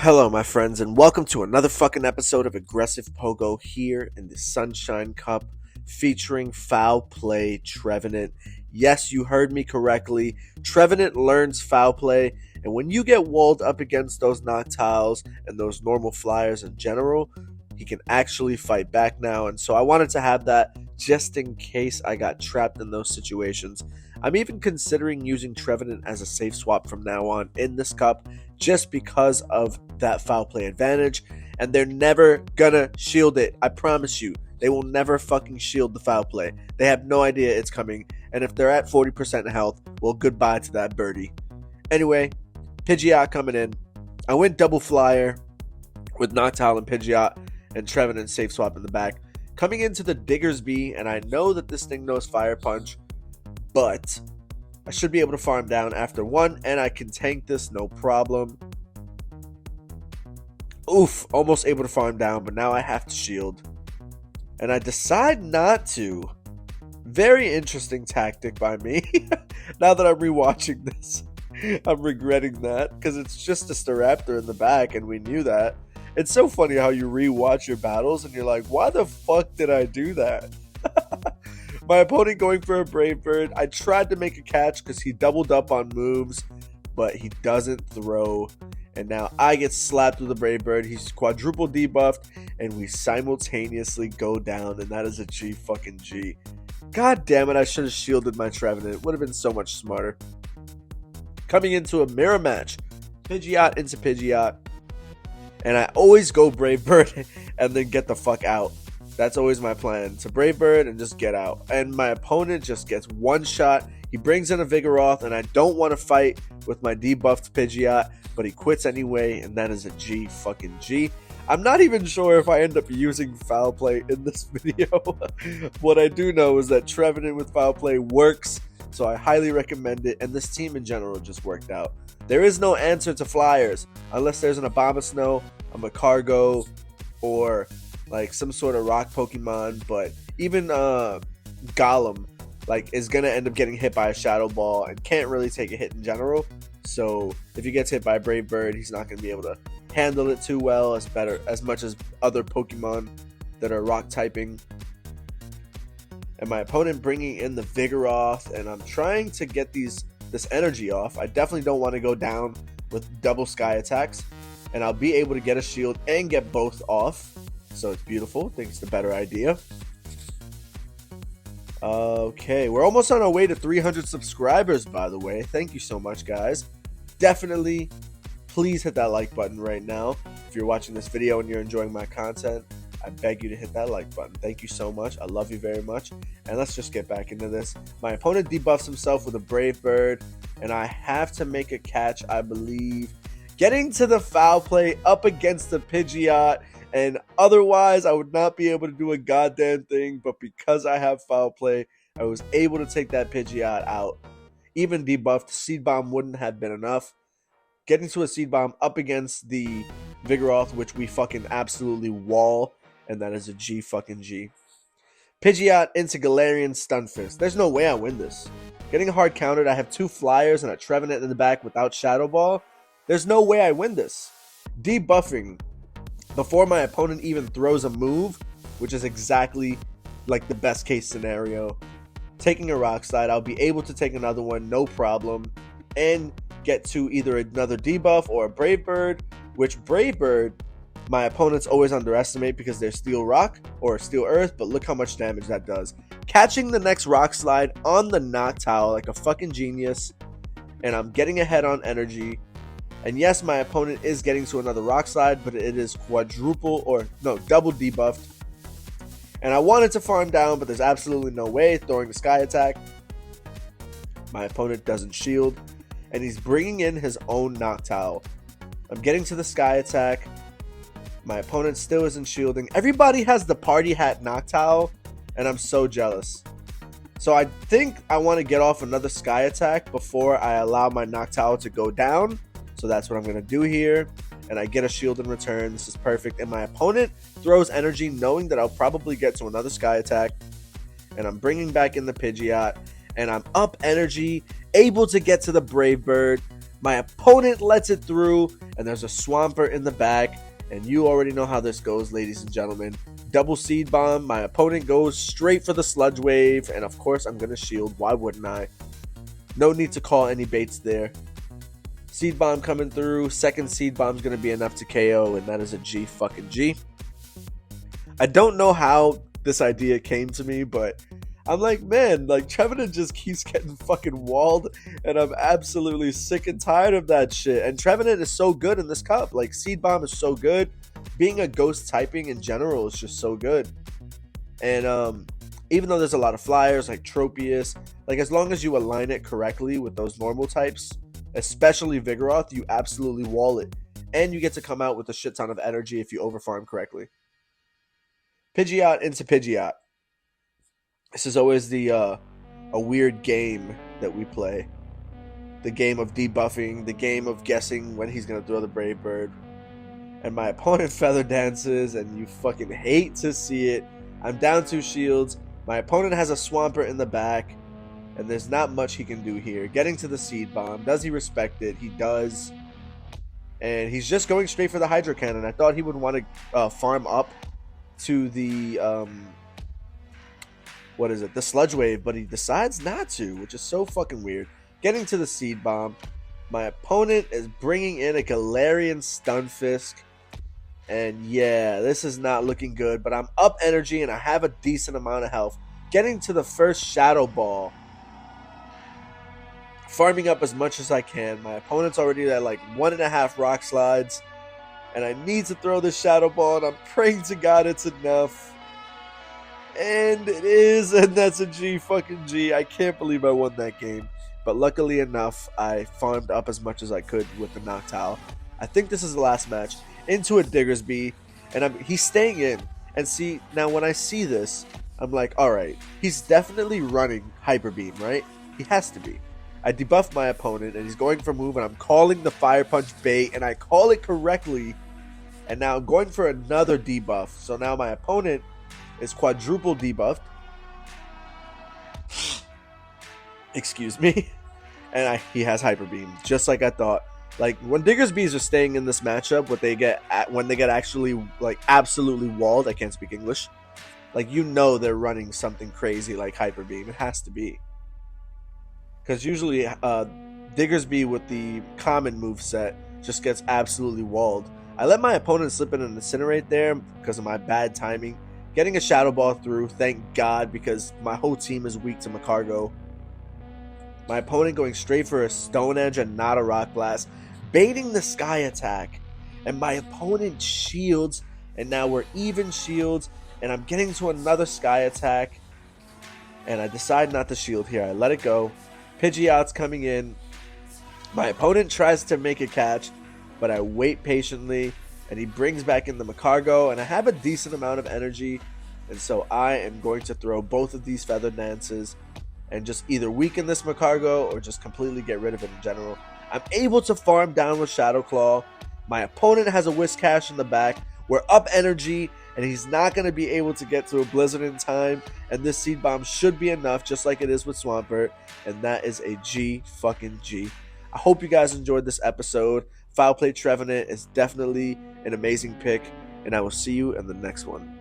Hello, my friends, and welcome to another fucking episode of Aggressive Pogo here in the Sunshine Cup featuring Foul Play Trevenant. Yes, you heard me correctly. Trevenant learns Foul Play, and when you get walled up against those Noctowls and those normal flyers in general, he can actually fight back now, and so I wanted to have that just in case I got trapped in those situations. I'm even considering using Trevenant as a safe swap from now on in this cup just because of that foul play advantage, and they're never gonna shield it. I promise you, they will never fucking shield the foul play. They have no idea it's coming, and if they're at 40% health, well, goodbye to that birdie. Anyway, Pidgeot coming in. I went double flyer with Noctowl and Pidgeot and Trevenant safe swap in the back. Coming into the Diggersby, and I know that this thing knows Fire Punch, but I should be able to farm down after one, and I can tank this no problem. Oof, almost able to farm down, but now I have to shield. And I decide not to. Very interesting tactic by me. Now that I'm rewatching this, I'm regretting that, because it's just a Staraptor in the back, and we knew that. It's so funny how you rewatch your battles, and you're like, why the fuck did I do that? My opponent going for a Brave Bird. I tried to make a catch because he doubled up on moves, but he doesn't throw. And now I get slapped with a Brave Bird. He's quadruple debuffed, and we simultaneously go down, and that is a G fucking G. God damn it, I should have shielded my Trevenant. It would have been so much smarter. Coming into a mirror match. Pidgeot into Pidgeot. And I always go Brave Bird and then get the fuck out. That's always my plan, to Brave Bird and just get out. And my opponent just gets one shot. He brings in a Vigoroth, and I don't want to fight with my debuffed Pidgeot, but he quits anyway, and that is a G fucking G. I'm not even sure if I end up using Foul Play in this video. What I do know is that Trevenant with Foul Play works, so I highly recommend it, and this team in general just worked out. There is no answer to Flyers, unless there's an Abomasnow, a Macargo, or like some sort of rock Pokemon, but even Golem is gonna end up getting hit by a Shadow Ball and can't really take a hit in general. So if he gets hit by a Brave Bird, he's not gonna be able to handle it too well as much as other Pokemon that are rock typing. And my opponent bringing in the Vigoroth, and I'm trying to get this energy off. I definitely don't want to go down with double sky attacks, and I'll be able to get a shield and get both off. So it's beautiful. I think it's the better idea. Okay, we're almost on our way to 300 subscribers, by the way. Thank you so much, guys. Definitely, please hit that like button right now. If you're watching this video and you're enjoying my content, I beg you to hit that like button. Thank you so much. I love you very much. And let's just get back into this. My opponent debuffs himself with a Brave Bird, and I have to make a catch, I believe. Getting to the foul play up against the Pidgeot, and otherwise I would not be able to do a goddamn thing, but because I have foul play, I was able to take that Pidgeot out. Even debuffed, Seed Bomb wouldn't have been enough. Getting to a Seed Bomb up against the Vigoroth, which we fucking absolutely wall, and that is a G fucking G. Pidgeot into Galarian Stunfisk. There's no way I win this. Getting hard countered, I have two Flyers and a Trevenant in the back without Shadow Ball. There's no way I win this. Debuffing before my opponent even throws a move, which is exactly like the best case scenario. Taking a Rock Slide, I'll be able to take another one, no problem, and get to either another debuff or a Brave Bird, which Brave Bird, my opponents always underestimate because they're Steel Rock or Steel Earth, but look how much damage that does. Catching the next Rock Slide on the Noctowl like a fucking genius, and I'm getting ahead on energy. And yes, my opponent is getting to another Rock Slide, but it is double debuffed. And I wanted to farm down, but there's absolutely no way. Throwing the Sky Attack. My opponent doesn't shield, and he's bringing in his own Noctowl. I'm getting to the Sky Attack. My opponent still isn't shielding. Everybody has the Party Hat Noctowl, and I'm so jealous. So I think I want to get off another Sky Attack before I allow my Noctowl to go down. So that's what I'm going to do here. And I get a shield in return. This is perfect. And my opponent throws energy knowing that I'll probably get to another Sky Attack. And I'm bringing back in the Pidgeot. And I'm up energy, able to get to the Brave Bird. My opponent lets it through, and there's a Swampert in the back, and you already know how this goes, ladies and gentlemen. Double Seed Bomb, my opponent goes straight for the Sludge Wave, and of course I'm going to shield. Why wouldn't I? No need to call any baits there. Seed Bomb coming through. Second Seed Bomb's going to be enough to KO, and that is a G fucking G. I don't know how this idea came to me, but I'm like, man, like Trevenant just keeps getting fucking walled, and I'm absolutely sick and tired of that shit. And Trevenant is so good in this cup. Like, Seed Bomb is so good. Being a ghost typing in general is just so good. And even though there's a lot of flyers like Tropius, like as long as you align it correctly with those normal types, especially Vigoroth, you absolutely wall it. And you get to come out with a shit ton of energy if you overfarm correctly. Pidgeot into Pidgeot. This is always a weird game that we play. The game of debuffing, the game of guessing when he's going to throw the Brave Bird. And my opponent feather dances, and you fucking hate to see it. I'm down 2 shields. My opponent has a Swampert in the back, and there's not much he can do here. Getting to the Seed Bomb. Does he respect it? He does. And he's just going straight for the Hydro Cannon. I thought he would want to farm up to the the Sludge Wave, but he decides not to, which is so fucking weird. Getting to the Seed Bomb, my opponent is bringing in a Galarian Stunfisk, and yeah, this is not looking good, but I'm up energy and I have a decent amount of health. Getting to the first Shadow Ball, farming up as much as I can. My opponent's already at like 1.5 Rock Slides, and I need to throw this Shadow Ball, and I'm praying to God it's enough. And it is, and that's a G fucking G. I can't believe I won that game. But luckily enough, I farmed up as much as I could with the Noctowl. I think this is the last match. Into a Diggersby, and he's staying in. And see, now when I see this, I'm like, alright, he's definitely running Hyper Beam, right? He has to be. I debuff my opponent, and he's going for move, and I'm calling the Fire Punch bait, and I call it correctly. And now I'm going for another debuff. So now my opponent is quadruple debuffed. Excuse me. And he has Hyper Beam, just like I thought. Like, when Diggersbys are staying in this matchup, when they get actually, like, absolutely walled, I can't speak English, like, you know they're running something crazy like Hyper Beam. It has to be. Because usually, Diggersby with the common moveset just gets absolutely walled. I let my opponent slip in an Incinerate there because of my bad timing. Getting a Shadow Ball through, thank God, because my whole team is weak to Macargo. My opponent going straight for a Stone Edge and not a Rock Blast, baiting the Sky Attack. And my opponent shields, and now we're even shields, and I'm getting to another Sky Attack. And I decide not to shield here. I let it go. Pidgeot's coming in. My opponent tries to make a catch, but I wait patiently, and he brings back in the Macargo, and I have a decent amount of energy, and so I am going to throw both of these Feather Dances and just either weaken this Macargo or just completely get rid of it in general. I'm able to farm down with Shadow Claw. My opponent has a Whiscash in the back. We're up energy, and he's not going to be able to get to a Blizzard in time, and this Seed Bomb should be enough, just like it is with Swampert, and that is a G fucking G. I hope you guys enjoyed this episode. Foul Play Trevenant is definitely an amazing pick, and I will see you in the next one.